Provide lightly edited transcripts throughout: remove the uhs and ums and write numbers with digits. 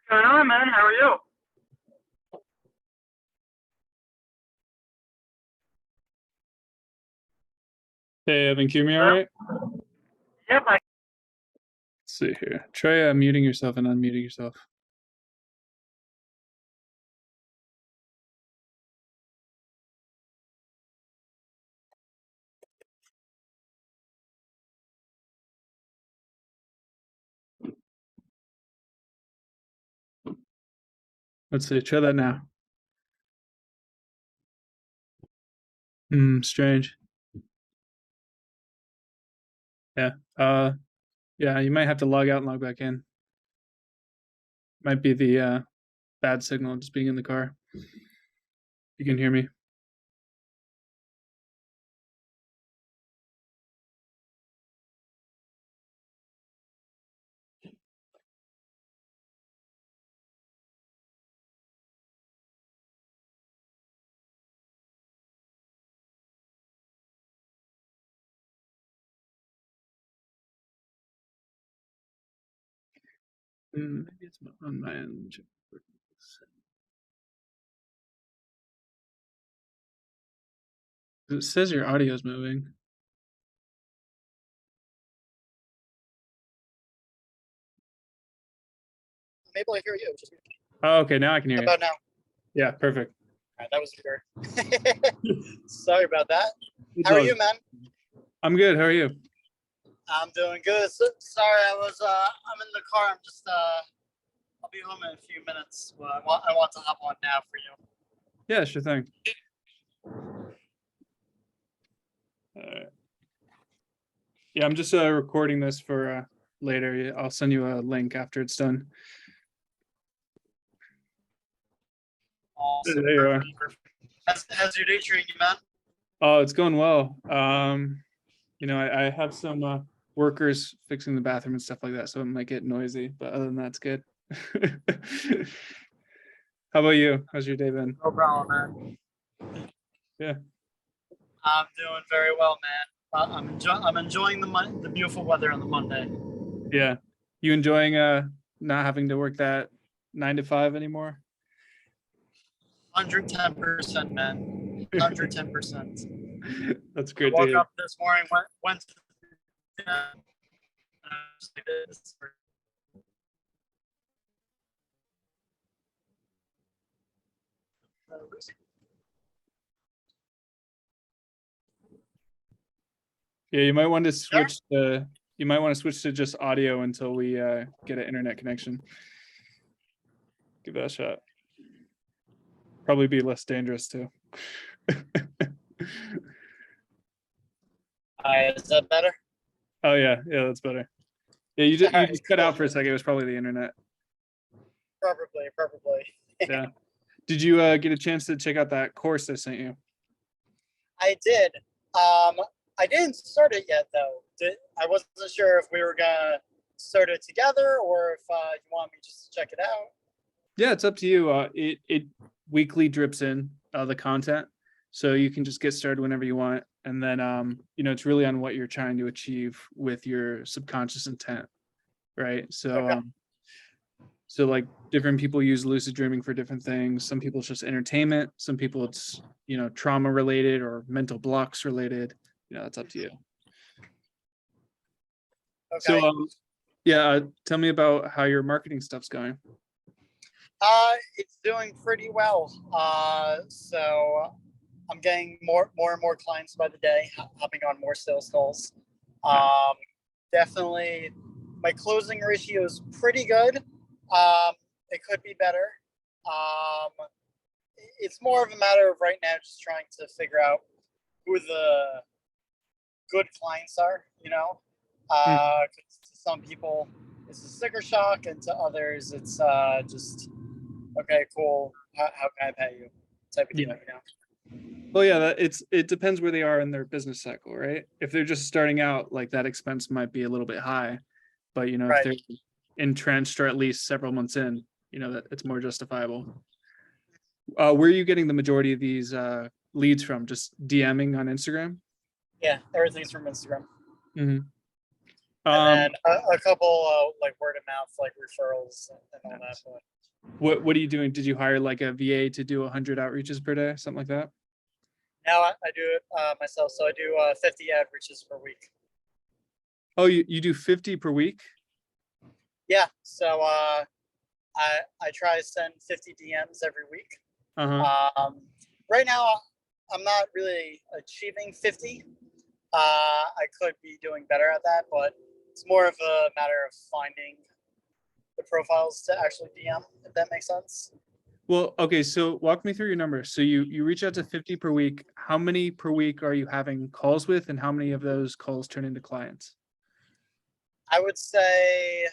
What's going on, man? How are you? Hey, Evan, can you hear me all right? Yep, Let's see here. Try muting yourself and unmuting yourself. Let's see. Try that now. Strange. Yeah. Yeah, you might have to log out and log back in. Might be the bad signal just being in the car. You can hear me. Maybe it's on my end. It says your audio is moving. I'm able to hear you. Oh, okay. Now I can hear How you. about now? Yeah, perfect. All right, that was weird. Sorry about that. It's How are all- you, man? I'm good. How are you? I'm doing good. Sorry, I'm in the car. I'll be home in a few minutes. I want to hop on now for you. Yeah, sure thing. All right. Yeah, I'm just recording this for later. I'll send you a link after it's done. Awesome. There you are. Perfect. How's your day treating you, man? Oh, it's going well. I have some workers fixing the bathroom and stuff like that, so it might get noisy, but other than that, it's good. How about you? How's your day been? No problem, man. Yeah. I'm doing very well, man. I'm enjoying the beautiful weather on the Monday. Yeah. You enjoying not having to work that 9 to 5 anymore? 110%, man. 110%. That's I great to woke hear. up this morning, went to this. Yeah, you might want to switch to just audio until we get an internet connection. Give that a shot. Probably be less dangerous too. Is that better? Oh yeah, that's better. Yeah, you just Alright, cut out cool. for a second. It was probably the internet. Probably. Yeah. Did you get a chance to check out that course I sent you? I did. I didn't start it yet though. I wasn't sure if we were gonna start it together or if you want me just to check it out. Yeah, it's up to you. It weekly drips in the content, so you can just get started whenever you want. And then it's really on what you're trying to achieve with your subconscious intent, right? So Okay. so like different people use lucid dreaming for different things. Some people it's just entertainment. Some people it's trauma related or mental blocks related. It's up to you. Okay. So tell me about how your marketing stuff's going. It's doing pretty well. So I'm getting more and more clients by the day, hopping on more sales calls. Definitely, my closing ratio is pretty good. It could be better. It's more of a matter of right now just trying to figure out who the good clients are. To some people it's a sticker shock, and to others it's just okay, cool. How can I pay you? Type of deal, Well, yeah, it depends where they are in their business cycle, right? If they're just starting out, like that expense might be a little bit high, but Right. if they're entrenched or at least several months in, that it's more justifiable. Where are you getting the majority of these leads from? Just DMing on Instagram? Yeah, everything's from Instagram. Mm-hmm. And then a couple like word of mouth, like referrals and all that. But What are you doing? Did you hire like a VA to do 100 outreaches per day, something like that? Now I do it myself. So I do 50 outreaches per week. Oh, you do 50 per week? Yeah. So I try to send 50 DMs every week. Uh-huh. Right now, I'm not really achieving 50. I could be doing better at that, but it's more of a matter of finding the profiles to actually DM, if that makes sense. Well, okay, so walk me through your numbers. So you reach out to 50 per week. How many per week are you having calls with, and how many of those calls turn into clients? I would say,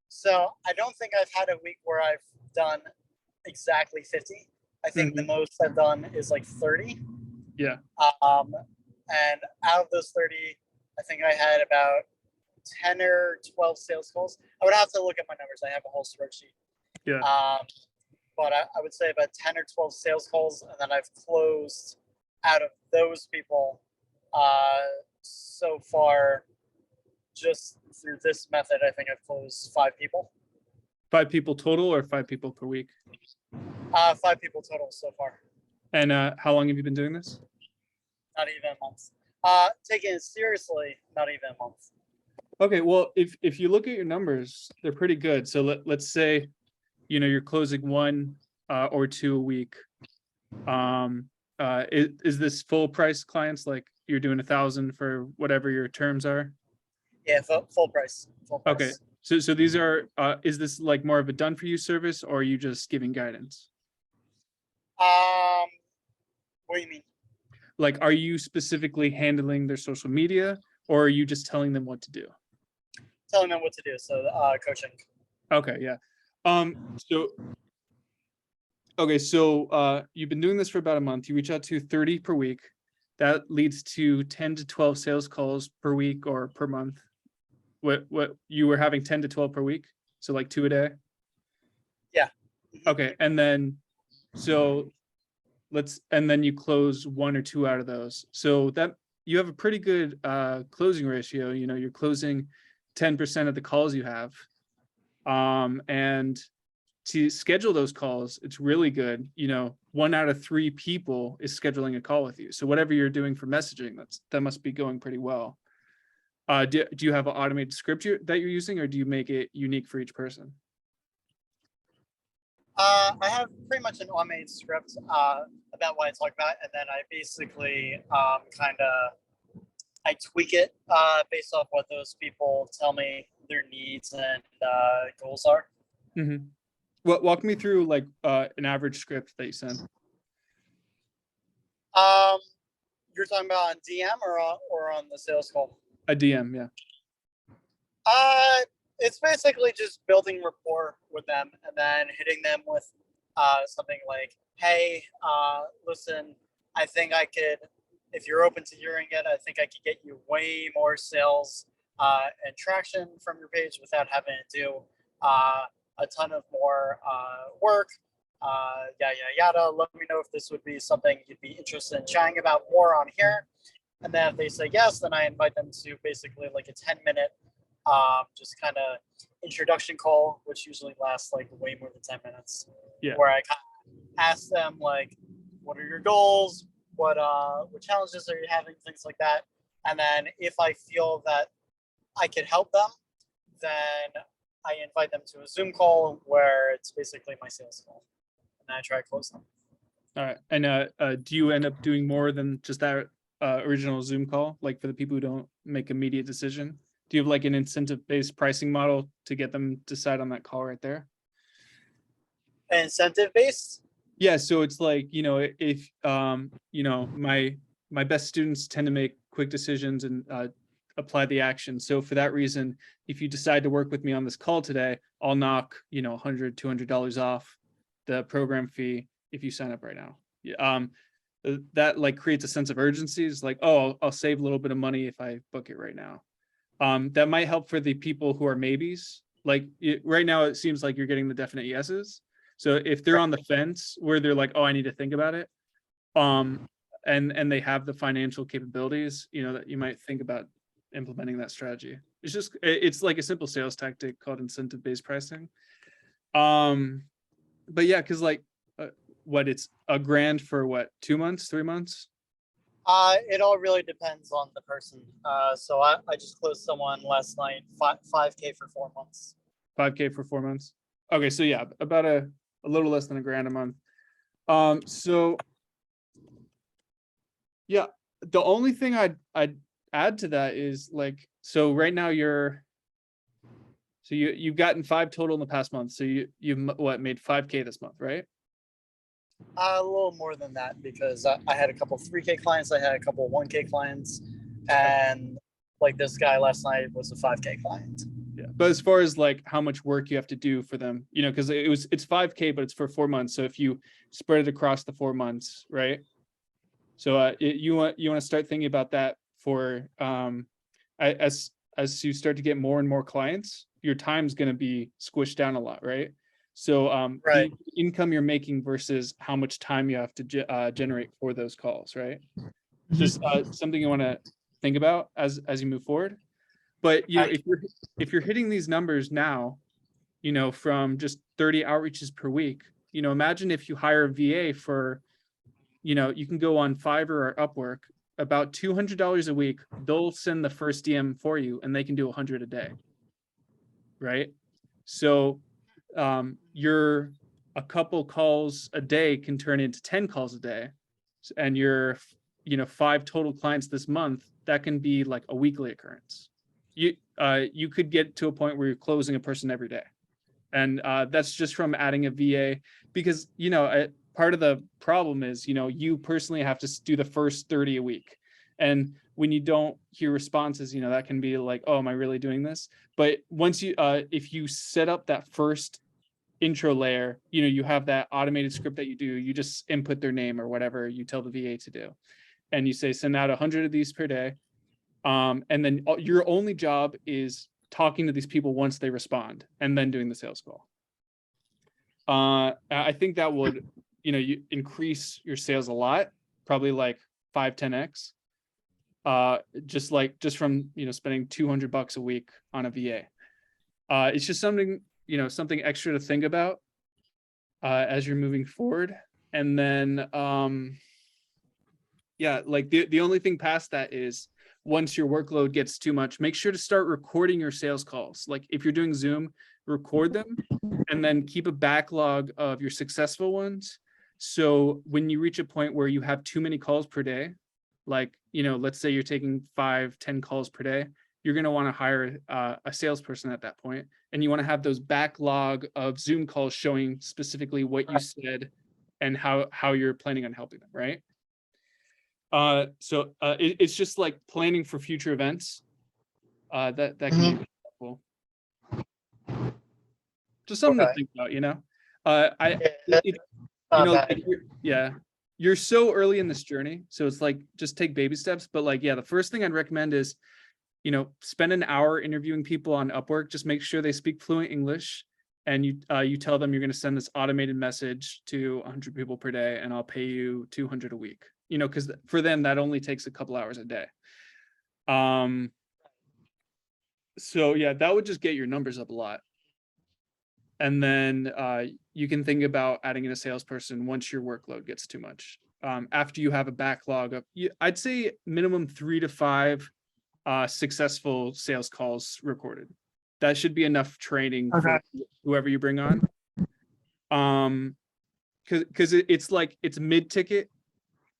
so I don't think I've had a week where I've done exactly 50. I think the most I've done is like 30. Yeah. And out of those 30, I think I had about 10 or 12 sales calls. I would have to look at my numbers. I have a whole spreadsheet. Yeah. But I would say about 10 or 12 sales calls, and then I've closed out of those people so far. Just through this method, I think I've closed 5 people. 5 people total, or 5 people per week? 5 people total so far. And how long have you been doing this? Not even a month. Taking it seriously, not even a month. Okay, well, if you look at your numbers, they're pretty good. So let's say, you're closing 1 or 2 a week. Is this full price clients? Like you're doing 1,000 for whatever your terms are? Yeah, full price. Full price. Okay, so these are, is this like more of a done for you service, or are you just giving guidance? What do you mean? Like, are you specifically handling their social media, or are you just telling them what to do? Telling them what to do. So coaching. Okay, yeah. So you've been doing this for about a month. You reach out to 30 per week. That leads to 10 to 12 sales calls per week or per month. What you were having 10 to 12 per week? So like 2 a day? Yeah. Okay, and then then you close 1 or 2 out of those. So that you have a pretty good closing ratio. You're closing 10% of the calls you have. And to schedule those calls, it's really good. 1 out of 3 people is scheduling a call with you. So whatever you're doing for messaging, that must be going pretty well. Do you have an automated script that you're using, or do you make it unique for each person? I have pretty much an automated script about what I talk about, and then I basically I tweak it based off what those people tell me their needs and goals are. Mm-hmm. Well, walk me through like an average script that you send. You're talking about on DM or on the sales call? A DM, yeah. It's basically just building rapport with them and then hitting them with something like, hey, listen, I think I could, if you're open to hearing it, I think I could get you way more sales and traction from your page without having to do a ton of more work, yada, yada. Let me know if this would be something you'd be interested in chatting about more on here. And then if they say yes, then I invite them to basically like a 10-minute just kind of introduction call, which usually lasts like way more than 10 minutes. Yeah. Where I kind of ask them like, what are your goals? What challenges are you having? Things like that. And then if I feel that I could help them, then I invite them to a Zoom call where it's basically my sales call, and then I try to close them. All right. And do you end up doing more than just that original Zoom call? Like for the people who don't make immediate decision, do you have like an incentive-based pricing model to get them to decide on that call right there? Incentive-based? Yeah. So it's like, if my best students tend to make quick decisions and apply the action. So for that reason, if you decide to work with me on this call today, I'll knock, $100, $200 off the program fee if you sign up right now. That like creates a sense of urgency. It's like, oh, I'll save a little bit of money if I book it right now. That might help for the people who are maybes. Like right now, it seems like you're getting the definite yeses. So if they're on the fence where they're like, oh, I need to think about it, and they have the financial capabilities, that you might think about implementing that strategy. It's like a simple sales tactic called incentive-based pricing. But yeah, because like what, it's $1,000 for what, 2 months, 3 months? It all really depends on the person. So I just closed someone last night, 5K for 4 months. 5K for 4 months. Okay, so yeah, about a little less than $1,000 a month. So yeah, the only thing I'd add to that is like, so right now you've gotten 5 total in the past month. So you've what, made 5K this month, right? A little more than that, because I had a couple 3K clients, I had a couple 1K clients, and like this guy last night was a 5K client. Yeah, but as far as like how much work you have to do for them, you know, because it's 5K, but it's for 4 months. So if you spread it across the 4 months, right? So you want to start thinking about that for as you start to get more and more clients, your time's going to be squished down a lot, right? So Right. the income you're making versus how much time you have to generate for those calls, right? Just something you want to think about as you move forward. But you know, if you're hitting these numbers now, you know, from just 30 outreaches per week, you know, imagine if you hire a VA for, you know, you can go on Fiverr or Upwork, about $200 a week. They'll send the first DM for you, and they can do 100 a day, right? So your a couple calls a day can turn into 10 calls a day, and your, you know, 5 total clients this month, that can be like a weekly occurrence. You could get to a point where you're closing a person every day, and that's just from adding a VA, because, you know, part of the problem is, you know, you personally have to do the first 30 a week, and when you don't hear responses, you know, that can be like, oh, am I really doing this? But once you if you set up that first intro layer, you know, you have that automated script that you do, you just input their name or whatever you tell the VA to do, and you say send out 100 of these per day, and then your only job is talking to these people once they respond, and then doing the sales call. I think that would, you know, you increase your sales a lot, probably like 5-10x. Just from, you know, spending $200 a week on a VA. It's just something, you know, something extra to think about as you're moving forward. And then yeah, like the only thing past that is, once your workload gets too much, make sure to start recording your sales calls. Like if you're doing Zoom, record them, and then keep a backlog of your successful ones. So when you reach a point where you have too many calls per day, like, you know, let's say you're taking 5-10 calls per day, you're going to want to hire a salesperson at that point, and you want to have those backlog of Zoom calls showing specifically what you said and how you're planning on helping them, right? So it's just like planning for future events. That can be helpful. Just something to think about, you know. You know, like you're so early in this journey, so it's like just take baby steps. But like, yeah, the first thing I'd recommend is, you know, spend an hour interviewing people on Upwork. Just make sure they speak fluent English, and you tell them you're going to send this automated message to 100 people per day, and I'll pay you 200 a week. You know, because for them that only takes a couple hours a day. So yeah, that would just get your numbers up a lot. And then you can think about adding in a salesperson once your workload gets too much. After you have a backlog of, I'd say minimum 3 to 5 successful sales calls recorded. That should be enough training for whoever you bring on. Because it's like, it's mid-ticket,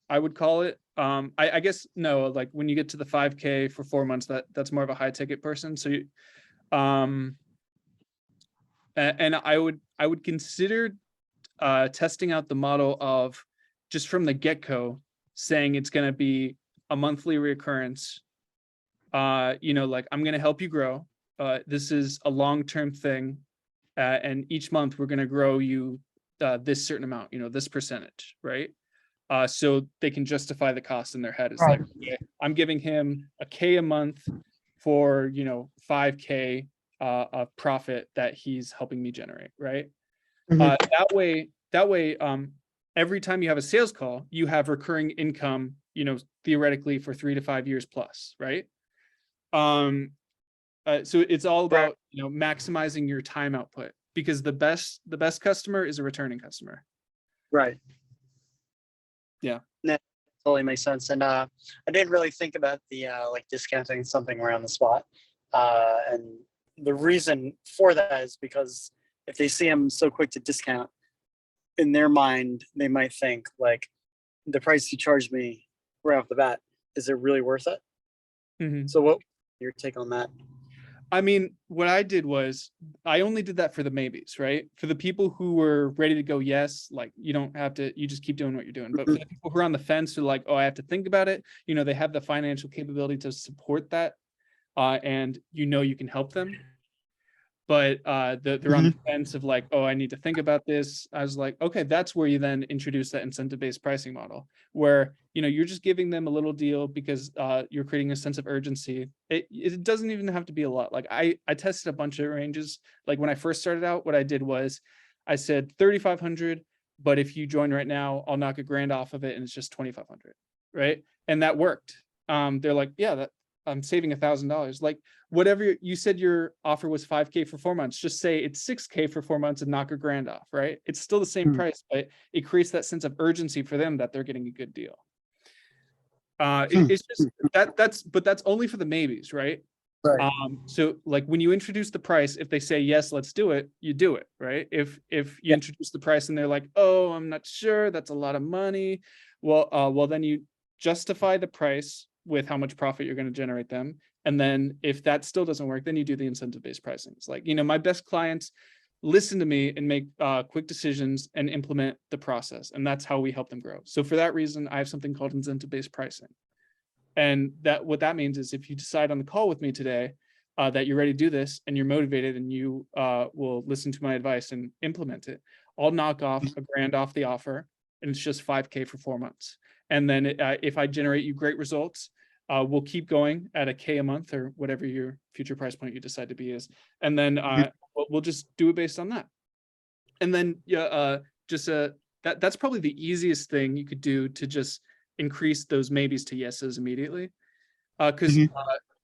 I would call it. I guess no, like when you get to the 5K for 4 months, that's more of a high ticket person. So you, and I would consider testing out the model of just from the get-go saying it's going to be a monthly reoccurrence. You know, like, I'm going to help you grow. This is a long-term thing, and each month we're going to grow you this certain amount, you know, this percentage, right? So they can justify the cost in their head. It's like, okay, I'm giving him a K a month for, you know, 5K of profit that he's helping me generate, right? That way, every time you have a sales call, you have recurring income, you know, theoretically for 3 to 5 years plus, right? So it's all about, you know, maximizing your time output. because the best customer is a returning customer. Right. Yeah. That totally makes sense. And I didn't really think about the like discounting something around the spot. And the reason for that is because if they see I'm so quick to discount, in their mind, they might think like the price you charged me right off the bat, is it really worth it? Mhm. So what your take on that? I mean, what I did was I only did that for the maybes, right? For the people who were ready to go, yes, like you don't have to, you just keep doing what you're doing. But for the people who are on the fence, who are like, oh, I have to think about it, they have the financial capability to support that, and you can help them. But they're on the fence of like, oh, I need to think about this. I was like, okay, that's where you then introduce that incentive-based pricing model, where you're just giving them a little deal because you're creating a sense of urgency. It doesn't even have to be a lot. Like I tested a bunch of ranges. Like when I first started out, what I did was I said 3,500, but if you join right now, I'll knock $1,000 off of it, and it's just 2,500, right? And that worked. They're like, yeah, that I'm saving $1,000. Like whatever you said, your offer was 5K for 4 months. Just say it's 6K for 4 months and knock $1,000 off, right? It's still the same price, but it creates that sense of urgency for them that they're getting a good deal. It's just that's only for the maybes, right? Right. So like when you introduce the price, if they say yes, let's do it, you do it, right? If you introduce the price and they're like, oh, I'm not sure, that's a lot of money. Well, then you justify the price with how much profit you're going to generate them. And then if that still doesn't work, then you do the incentive-based pricing. It's like, my best clients listen to me and make quick decisions and implement the process. And that's how we help them grow. So for that reason, I have something called incentive-based pricing. And what that means is if you decide on the call with me today that you're ready to do this and you're motivated and you will listen to my advice and implement it, I'll knock off $1,000 off the offer, and it's just 5K for 4 months. And then if I generate you great results, we'll keep going at $1,000 a month or whatever your future price point you decide to be is. And then we'll just do it based on that. And then that's probably the easiest thing you could do to just increase those maybes to yeses immediately. Because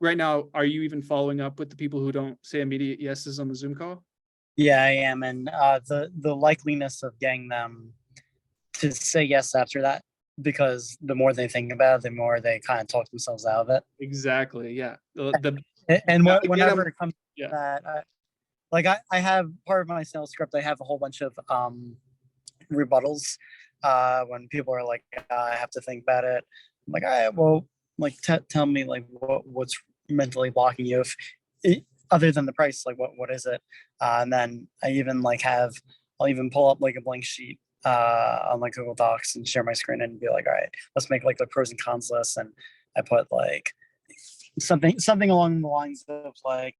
right now, are you even following up with the people who don't say immediate yeses on the Zoom call? Yeah, I am. And the likeliness of getting them to say yes after that, because the more they think about it, the more they kind of talk themselves out of it. Exactly. Yeah. Whenever it comes yeah. to that, I have part of my sales script. I have a whole bunch of rebuttals when people are like, I have to think about it. I'm like, all right, well, like tell me like what's mentally blocking you, other than the price, like what is it? And then I even I'll even pull up like a blank sheet on like Google Docs and share my screen and be like, all right, let's make like the pros and cons list. And I put like something along the lines of like,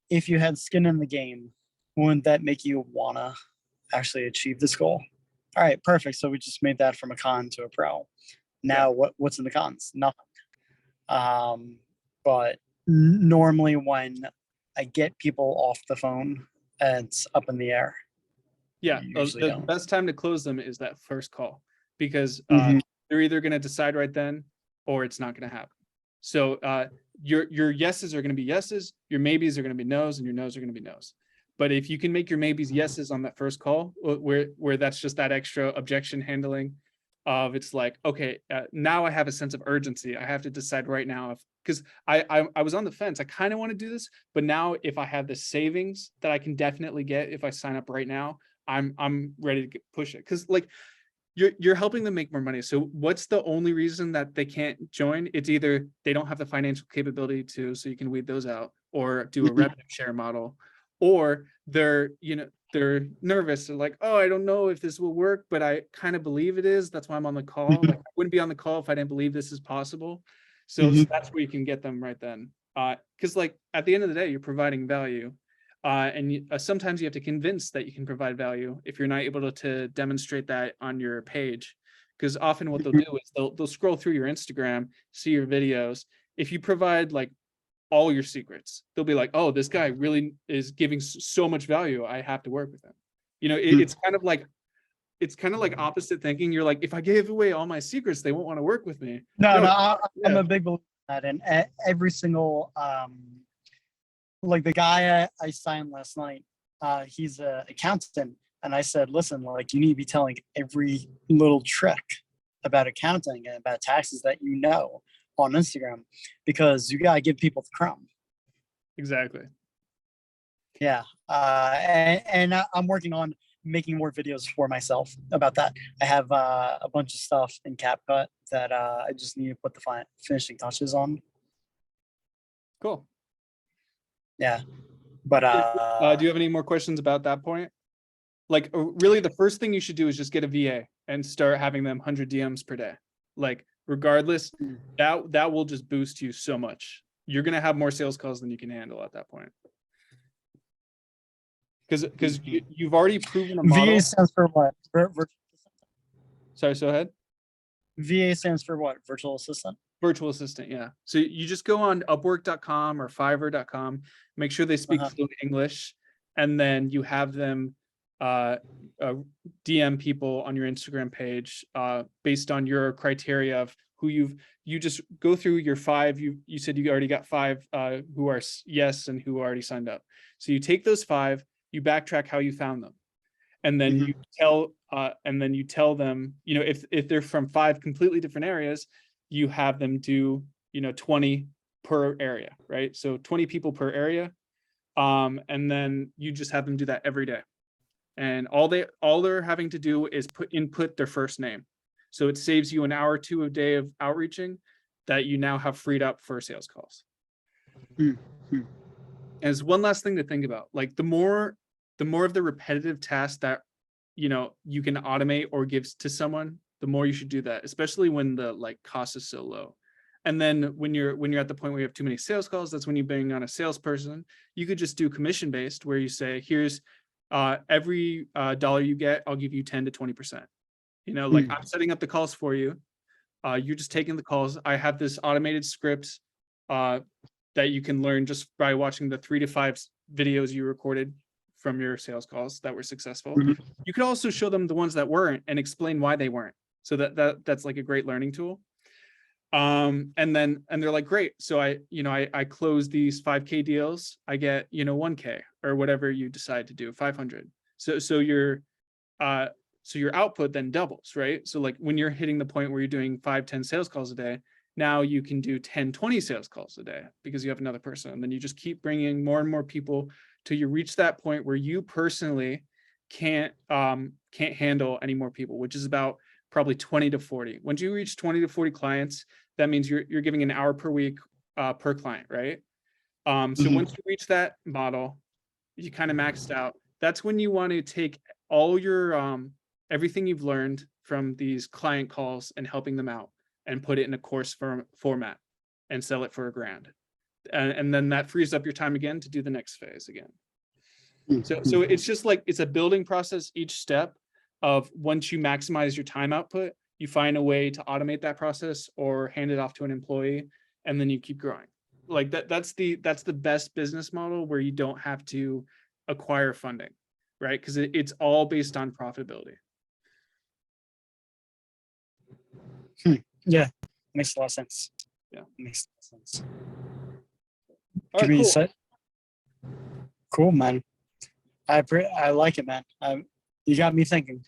if you had skin in the game, wouldn't that make you wanna actually achieve this goal? All right, perfect. So we just made that from a con to a pro. Now what's in the cons? Nothing. But normally when I get people off the phone, it's up in the air. Yeah, the best time to close them is that first call, because they're either going to decide right then or it's not going to happen. So your yeses are going to be yeses, your maybes are going to be nos, and your nos are going to be nos. But if you can make your maybes yeses on that first call, where that's just that extra objection handling of it's like, okay, now I have a sense of urgency. I have to decide right now because I was on the fence. I kind of want to do this, but now if I have the savings that I can definitely get if I sign up right now, I'm ready to push it. Because like you're helping them make more money. So what's the only reason that they can't join? It's either they don't have the financial capability to, so you can weed those out, or do a revenue share model, or they're nervous. They're like, oh, I don't know if this will work, but I kind of believe it is. That's why I'm on the call. Like, I wouldn't be on the call if I didn't believe this is possible. So that's where you can get them right then. Because like at the end of the day, you're providing value. And sometimes you have to convince that you can provide value if you're not able to demonstrate that on your page. Because often what they'll do is they'll scroll through your Instagram, see your videos. If you provide like all your secrets, they'll be like, oh, this guy really is giving so much value, I have to work with him. It's kind of like opposite thinking. You're like, if I gave away all my secrets, they won't want to work with me. I'm a big believer in that. And every single like the guy I signed last night, he's an accountant, and I said, listen, like you need to be telling every little trick about accounting and about taxes that you know on Instagram, because you gotta give people the crumb. Exactly. Yeah, I'm working on making more videos for myself about that. I have a bunch of stuff in CapCut that I just need to put the finishing touches on. Cool. Yeah, but Do you have any more questions about that point? Like, really, the first thing you should do is just get a VA and start having them 100 DMs per day. Like, regardless, that will just boost you so much. You're gonna have more sales calls than you can handle at that point. Because you've already proven a model. VA stands for what? Sorry, so ahead. VA stands for what? Virtual assistant. Virtual assistant, yeah. So you just go on Upwork.com or Fiverr.com, make sure they speak fluent English, and then you have them DM people on your Instagram page based on your criteria of who you just go through your 5. You said you already got 5 who are yes and who already signed up. So you take those 5, you backtrack how you found them, and then you tell them, you know, if they're from 5 completely different areas, you have them do, you know, 20 per area, right? So 20 people per area, and then you just have them do that every day. And all they're having to do is input their first name. So it saves you an hour or 2 a day of outreaching that you now have freed up for sales calls. Mm-hmm. As one last thing to think about, like the more of the repetitive tasks that, you know, you can automate or give to someone, the more you should do that, especially when the like cost is so low. And then when you're at the point where you have too many sales calls, that's when you bring on a salesperson. You could just do commission based, where you say, here's every dollar you get, I'll give you 10 to 20%. You know, like I'm setting up the calls for you. You're just taking the calls. I have this automated script that you can learn just by watching the 3 to 5 videos you recorded from your sales calls that were successful. You could also show them the ones that weren't and explain why they weren't. So that's like a great learning tool. And they're like, great. So I close these 5K deals. I get, you know, 1K or whatever you decide to do, 500. So your output then doubles, right? So like when you're hitting the point where you're doing 5-10 sales calls a day, now you can do 10-20 sales calls a day because you have another person. And then you just keep bringing more and more people till you reach that point where you personally can't handle any more people, which is about probably 20 to 40. Once you reach 20 to 40 clients, that means you're giving an hour per week per client, right? So once you reach that model, you kind of maxed out. That's when you want to take all your everything you've learned from these client calls and helping them out and put it in a course format and sell it for $1,000. And then that frees up your time again to do the next phase again. So it's just like, it's a building process each step of once you maximize your time output, you find a way to automate that process or hand it off to an employee, and then you keep growing. Like that's the best business model where you don't have to acquire funding, right? Because it's all based on profitability. Yeah, makes a lot of sense. Yeah, makes a lot of sense. All right, cool. Cool, man. I like it, man. You got me thinking.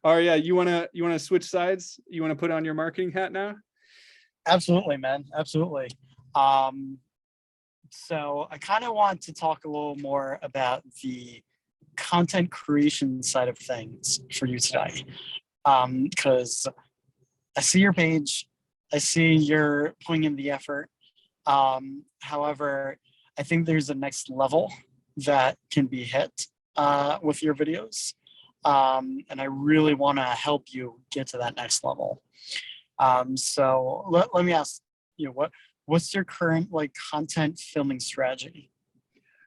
All right, yeah. You wanna switch sides? You wanna put on your marketing hat now? Absolutely, man. Absolutely. So I kind of want to talk a little more about the content creation side of things for you today, because I see your page, I see you're putting in the effort. However, I think there's a next level that can be hit with your videos. And I really want to help you get to that next level. So let me ask you, what's your current like content filming strategy?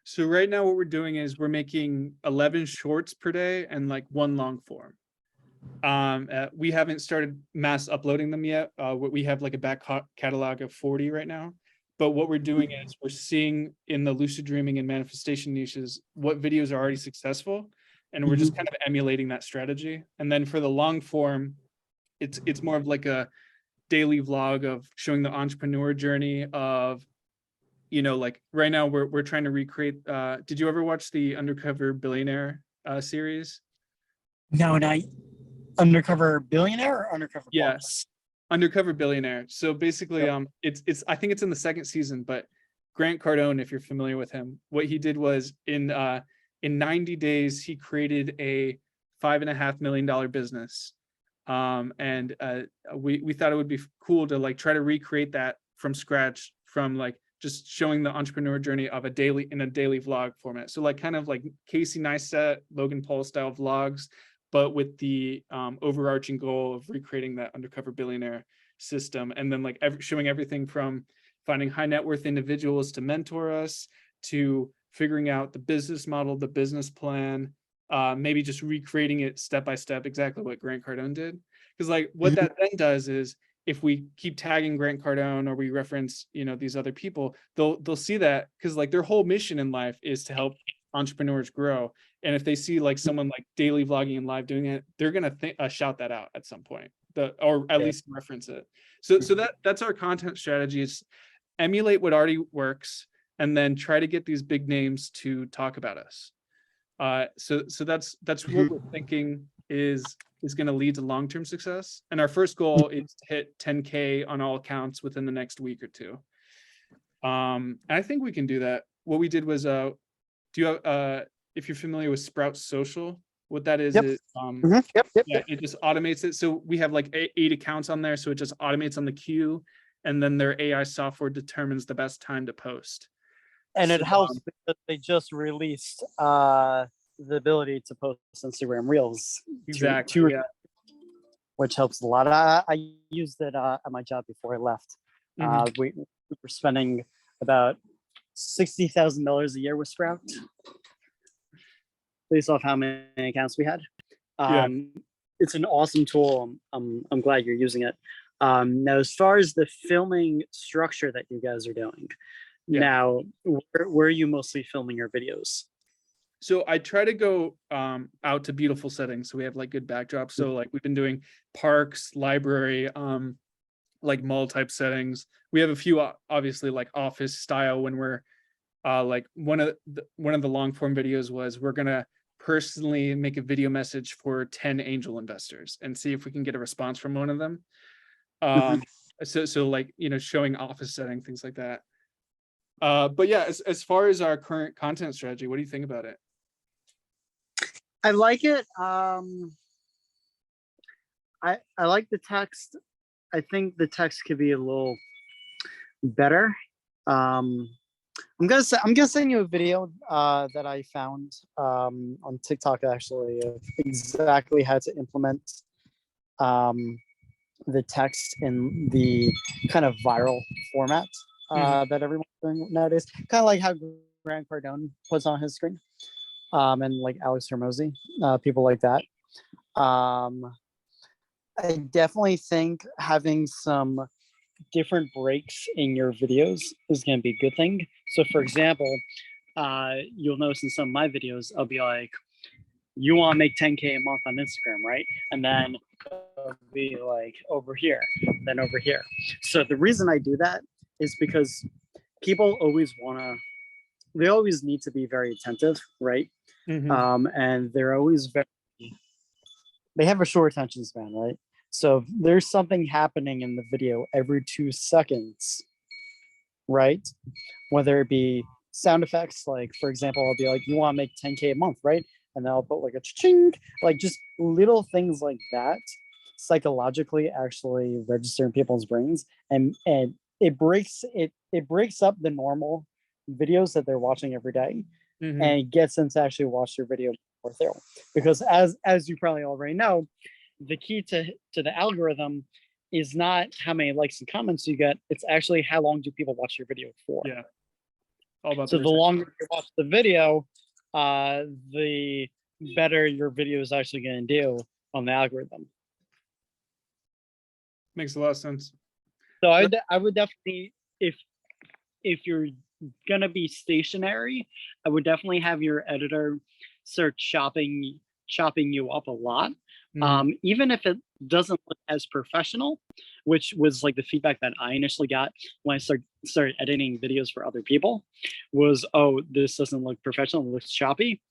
So right now what we're doing is we're making 11 shorts per day and like 1 long form. We haven't started mass uploading them yet. We have like a back catalog of 40 right now. But what we're doing is we're seeing in the lucid dreaming and manifestation niches what videos are already successful, and we're just kind of emulating that strategy. And then for the long form, it's more of like a daily vlog of showing the entrepreneur journey of you know, like right now we're trying to recreate. Did you ever watch the Undercover Billionaire series? No, not Undercover Billionaire or Undercover Yeah, Boss? Undercover Billionaire. So basically, Yep. it's I think it's in the second season, but Grant Cardone, if you're familiar with him, what he did was in 90 days he created a $5.5 million business. And we thought it would be cool to like try to recreate that from scratch, from like just showing the entrepreneur journey of a daily vlog format. So like kind of like Casey Neistat, Logan Paul style vlogs, but with the overarching goal of recreating that Undercover Billionaire system, and then like showing everything from finding high net worth individuals to mentor us, to figuring out the business model, the business plan, maybe just recreating it step by step, exactly what Grant Cardone did. Because like what that then does is, if we keep tagging Grant Cardone or we reference, you know, these other people, they'll see that, because like their whole mission in life is to help entrepreneurs grow. And if they see like someone like daily vlogging and live doing it, they're gonna shout that out at some point, or at least reference it. So that's our content strategy, is emulate what already works and then try to get these big names to talk about us. So that's what we're thinking is going to lead to long-term success. And our first goal is to hit 10K on all accounts within the next week or two. And I think we can do that. What we did was, do you have, if you're familiar with Sprout Social, what that is, Yep. it, Yep. it just automates it. So we have like 8 accounts on there. So it just automates on the queue, and then their AI software determines the best time to post. And it So, helps because they just released the ability to post Instagram Reels. Exactly. Yeah. Which helps a lot. I used it at my job before I left. We were spending about $60,000 a year with Sprout, based off how many accounts we had. It's an awesome tool. I'm glad you're using it. Now, as far as the filming structure that you guys are doing, now where are you mostly filming your videos? So I try to go out to beautiful settings, so we have like good backdrops. So like we've been doing parks, library, like mall type settings. We have a few obviously like office style, when we're like one of the long form videos was, we're gonna personally make a video message for 10 angel investors and see if we can get a response from one of them. So like, you know, showing office setting, things like that. But yeah, as far as our current content strategy, what do you think about it? I like it. I like the text. I think the text could be a little better. I'm gonna send you a video that I found on TikTok, actually, of exactly how to implement the text in the kind of viral format that everyone's doing nowadays. Kind of like how Grant Cardone puts on his screen, and like Alex Hormozy, people like that. I definitely think having some different breaks in your videos is going to be a good thing. So, for example, you'll notice in some of my videos, I'll be like, you want to make 10K a month on Instagram, right? And then it'll be like over here, then over here. So the reason I do that is because people always they always need to be very attentive, right? And they're always they have a short attention span, right? So if there's something happening in the video every 2 seconds, right? Whether it be sound effects, like for example, I'll be like, you want to make 10K a month, right? And then I'll put like a ching, like just little things like that psychologically actually register in people's brains, and it breaks up the normal videos that they're watching every day, and it gets them to actually watch your video more thorough. Because as you probably already know, the key to the algorithm is not how many likes and comments you get, it's actually how long do people watch your video for. Yeah. All about so the longer you watch the video, the better your video is actually going to do on the algorithm. Makes a lot of sense. So I would definitely, if you're gonna be stationary, I would definitely have your editor start chopping you up a lot. Even if it doesn't look as professional, which was like the feedback that I initially got when I started editing videos for other people, was, oh, this doesn't look professional, it looks choppy.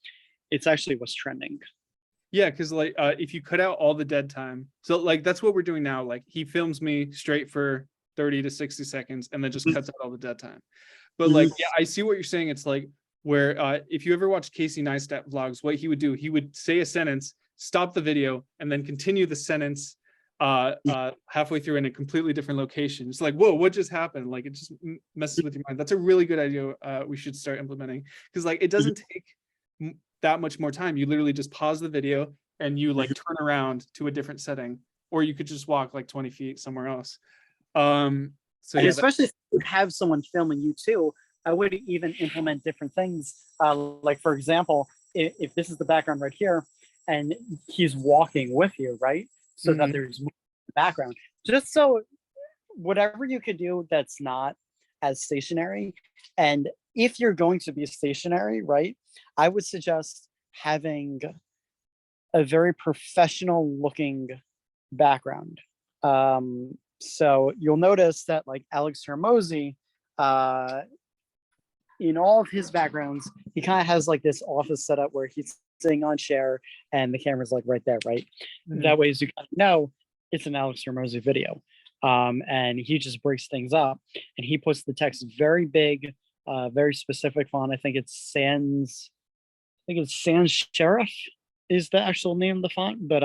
It's actually what's trending. Yeah, because like if you cut out all the dead time, so like that's what we're doing now. Like he films me straight for 30 to 60 seconds and then just cuts out all the dead time. But like, yeah, I see what you're saying. It's like where if you ever watch Casey Neistat vlogs, what he would do, he would say a sentence, stop the video, and then continue the sentence halfway through in a completely different location. It's like, whoa, what just happened? Like it just messes with your mind. That's a really good idea. We should start implementing, because like it doesn't take that much more time. You literally just pause the video and you like turn around to a different setting, or you could just walk like 20 feet somewhere else. So and yeah, especially if you have someone filming you too, I would even implement different things. Like for example, if this is the background right here and he's walking with you, right? So that there's movement in the background, just so whatever you could do that's not as stationary. And if you're going to be stationary, right, I would suggest having a very professional looking background. So you'll notice that like Alex Hermosi, in all of his backgrounds, he kind of has like this office setup where he's sitting on a chair and the camera's like right there, right? That way, as you kind of know, it's an Alex Hermosi video. And he just breaks things up and he puts the text very big, very specific font. I think it's Sans Serif is the actual name of the font, but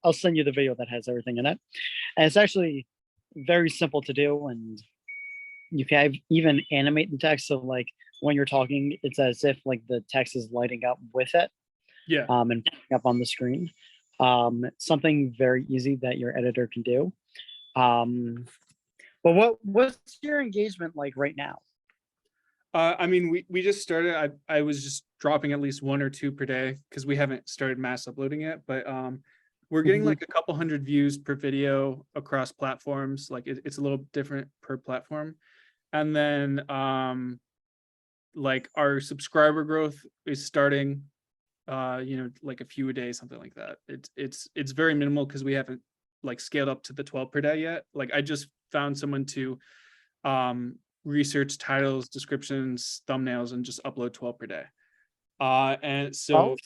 I'll send you the video that has everything in it. And it's actually very simple to do, and you can even animate the text. So like when you're talking, it's as if like the text is lighting up with it. Yeah. And putting up on the screen. Something very easy that your editor can do. But what's your engagement like right now? I mean, we just started. I was just dropping at least 1 or 2 per day because we haven't started mass uploading yet. But we're getting like a couple hundred views per video across platforms. Like it's a little different per platform. And then like our subscriber growth is starting, like a few a day, something like that. It's very minimal because we haven't like scaled up to the 12 per day yet. Like I just found someone to research titles, descriptions, thumbnails, and just upload 12 per day. And so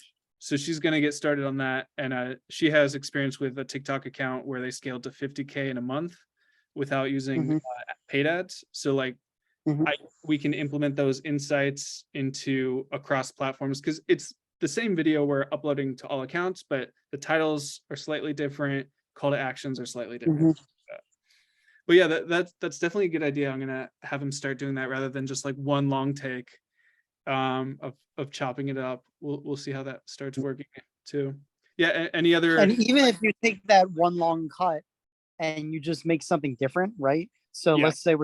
she's gonna get started on that. And she has experience with a TikTok account where they scaled to 50K in a month without using paid ads. So like we can implement those insights into across platforms, because it's the same video we're uploading to all accounts, but the titles are slightly different, call to actions are slightly different. But yeah, that's definitely a good idea. I'm gonna have him start doing that rather than just like one long take of chopping it up. We'll see how that starts working too. Yeah. Any other? And even if you take that one long cut and you just make something different, right? So let's say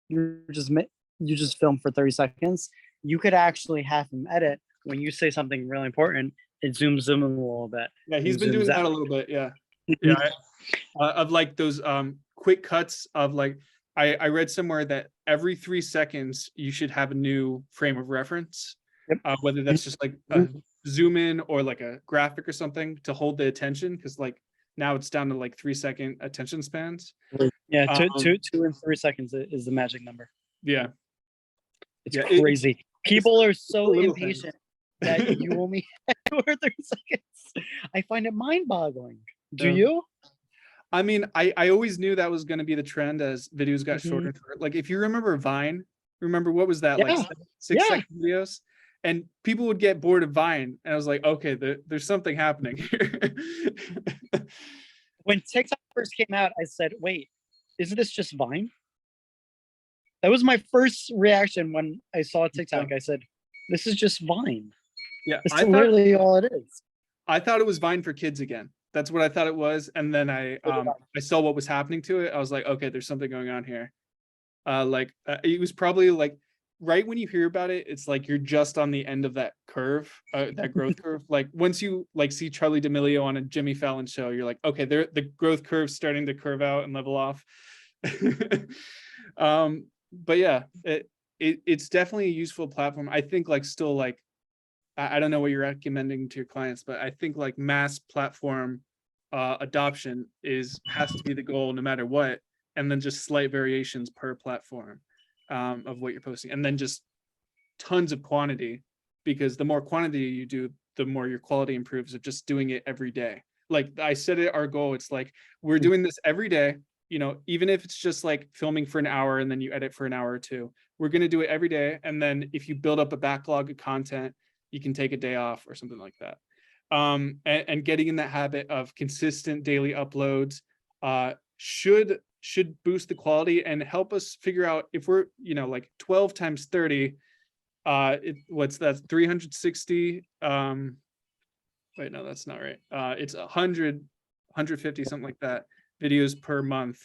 you just film for 30 seconds. You could actually have him edit when you say something really important. It zooms in a little bit. Yeah, he's been doing that a little bit. Yeah. Yeah. Of like those quick cuts of like, I read somewhere that every 3 seconds you should have a new frame of reference, whether that's just like a zoom in or like a graphic or something to hold the attention, because like now it's down to like 3-second attention spans. Yeah, 2 and 3 seconds is the magic number. Yeah, it's crazy. People are so impatient that you only have 2 or 3 seconds. I find it mind-boggling. Do you? I mean, I always knew that was going to be the trend as videos got shorter. Like if you remember Vine, what was that, like 6-second videos? And people would get bored of Vine, and I was like, okay, there's something happening here. When TikTok first came out, I said, wait, isn't this just Vine? That was my first reaction when I saw TikTok. I said, this is just Vine. Yeah, it's literally all it is. I thought it was Vine for kids again. That's what I thought it was. And then I saw what was happening to it. I was like, okay, there's something going on here. It was probably like right when you hear about it, it's like you're just on the end of that curve, that growth curve. Like once you like see Charlie D'Amelio on a Jimmy Fallon show, you're like, okay, the growth curve's starting to curve out and level off. But yeah, it's definitely a useful platform. I think like still like, I don't know what you're recommending to your clients, but I think like mass platform adoption has to be the goal no matter what, and then just slight variations per platform of what you're posting, and then just tons of quantity, because the more quantity you do, the more your quality improves of just doing it every day. Like I said it, our goal, it's like we're doing this every day, you know, even if it's just like filming for an hour and then you edit for an hour or two, we're going to do it every day. And then if you build up a backlog of content, you can take a day off or something like that. And getting in that habit of consistent daily uploads should boost the quality and help us figure out if we're, you know, like 12 times 30, what's that, 360, wait, no, that's not right. It's 100, 150, something like that, videos per month.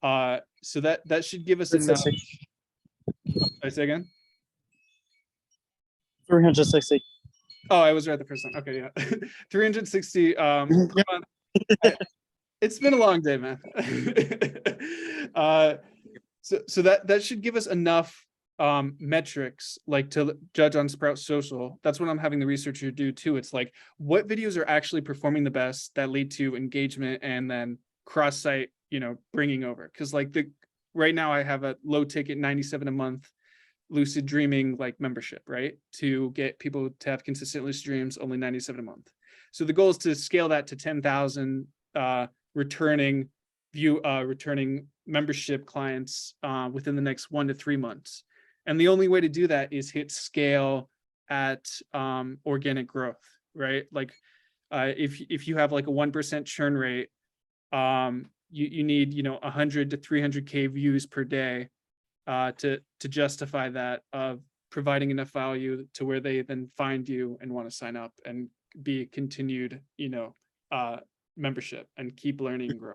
So that should give us enough. I say again? 360. Oh, I was right the first time. Okay, yeah. 360 per month. It's been a long day, man. So that should give us enough metrics, like to judge on Sprout Social. That's what I'm having the researcher do too. It's like, what videos are actually performing the best that lead to engagement and then cross-site, you know, bringing over. Because like right now I have a low ticket 97 a month Lucid Dreaming like membership, right? To get people to have consistent lucid dreams, only 97 a month. So the goal is to scale that to 10,000 returning membership clients within the next 1 to 3 months. And the only way to do that is hit scale at organic growth, right? Like if you have like a 1% churn rate, you need, you know, 100 to 300K views per day to justify that, of providing enough value to where they then find you and want to sign up and be a continued, you know, membership and keep learning and growing.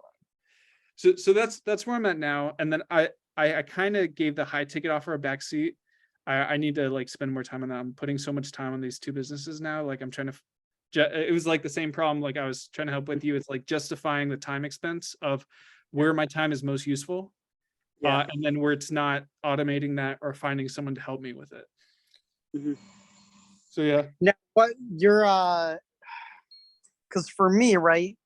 So that's where I'm at now. And then I kind of gave the high ticket offer a backseat. I need to like spend more time on that. I'm putting so much time on these two businesses now. Like I'm trying to, it was like the same problem like I was trying to help with you. It's like justifying the time expense of where my time is most useful. Yeah. And then where it's not automating that or finding someone to help me with it. Mm-hmm. So yeah. Now, what you're because for me, right,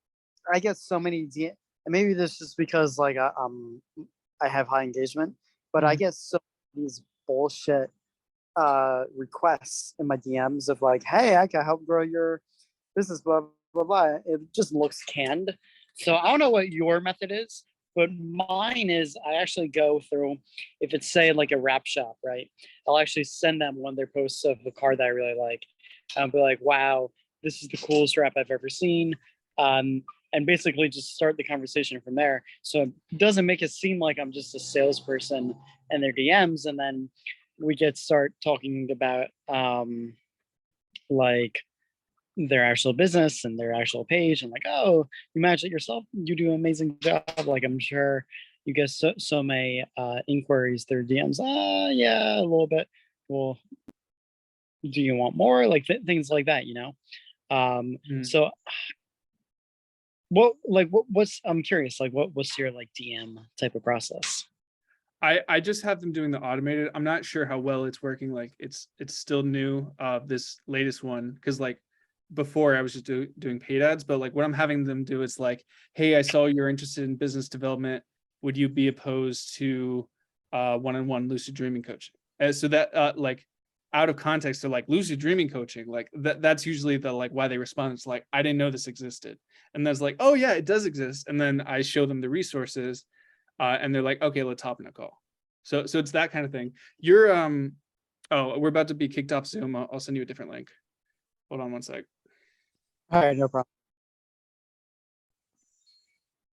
I get so many and maybe this is because like I have high engagement, but I get so these bullshit requests in my DMs of like, hey, I can help grow your business, blah blah blah. It just looks canned. So I don't know what your method is, but mine is I actually go through, if it's say like a wrap shop, right? I'll actually send them one of their posts of the car that I really like. I'll be like, wow, this is the coolest wrap I've ever seen. And basically just start the conversation from there. So it doesn't make it seem like I'm just a salesperson in their DMs. And then we start talking about like their actual business and their actual page, and like, oh, you manage it yourself, you do an amazing job. Like I'm sure you get so many inquiries through DMs. Yeah, a little bit. Well, do you want more? Like things like that, you know. So what's I'm curious, like what's your like DM type of process? I just have them doing the automated. I'm not sure how well it's working. Like it's still new, this latest one, because like before I was just doing paid ads, but like what I'm having them do is like, hey, I saw you're interested in business development. Would you be opposed to one-on-one lucid dreaming coaching? And so that like out of context, they're like, lucid dreaming coaching, like that's usually the like why they respond. It's like, I didn't know this existed. And that's like, oh yeah, it does exist. And then I show them the resources and they're like, okay, let's hop in a call. So it's that kind of thing. You're oh, we're about to be kicked off Zoom. I'll send you a different link. Hold on one sec. All right, no problem.